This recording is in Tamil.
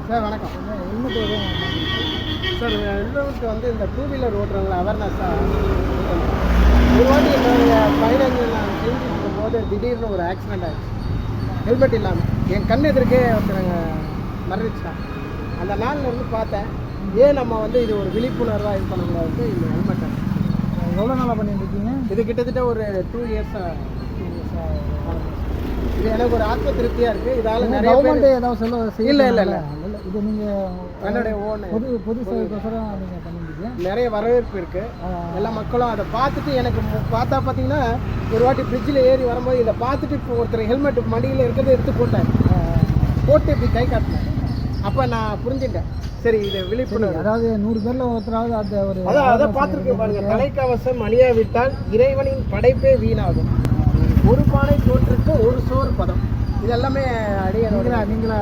சார் வணக்கம். ஹெல்மெட் எதுவும் சார் ஹெல்மெட் வந்து இந்த டூ வீலர் ஓட்டுறவங்கள அவேர்னஸாக ஒரு வாட்டி என்னுடைய பயணங்கள் நான் செஞ்சுட்டு இருக்கும்போது திடீர்னு ஒரு ஆக்சிடெண்ட் ஆகிடுச்சு. ஹெல்மெட் இல்லாமல் என் கண் எதிர்க்கே ஒருத்தவங்க மரணிச்சிட்டாங்க. அந்த நாளில் இருந்து பார்த்தேன், ஏன் நம்ம வந்து இது ஒரு விழிப்புணர்வாக இது பண்ணக்கூடாது. இந்த ஹெல்மெட்டை எவ்வளோ நாளாக பண்ணிட்டு இருக்கீங்க? இது கிட்டத்தட்ட ஒரு 2 இயர்ஸாக இது எனக்கு ஒரு ஆத்ம திருப்தியாக இருக்குது. இதால் நிறைய பேர் ஏதாவது சொல்ல இல்லை இல்லை இல்லை இது நீங்கள் என்னுடைய ஓன் பொது சேவைக்கோசரம் நீங்கள் பண்ணிருக்கீங்க. நிறைய வரவேற்பு இருக்குது. எல்லா மக்களும் அதை பார்த்துட்டு எனக்கு பார்த்தீங்கன்னா ஒரு வாட்டி பிரிட்ஜில் ஏறி வரும்போது இதை பார்த்துட்டு இப்போ ஒருத்தர் ஹெல்மெட் மடியில் இருக்கிறத எடுத்து போட்டு இப்படி கை காட்டினேன். அப்போ நான் புரிஞ்சுட்டேன், சரி இது விழிப்புணர்வு. அதாவது 100 பேரில் ஒருத்தராவது அந்த ஒரு அதை பார்த்துருக்கேன் பாருங்க. தலைக்கவசம் அணியாவிட்டால் இறைவனின் படைப்பே வீணாகும். ஒரு பானை சோற்றுக்கு ஒரு சோறு பதம். இது எல்லாமே அடிய நீங்களா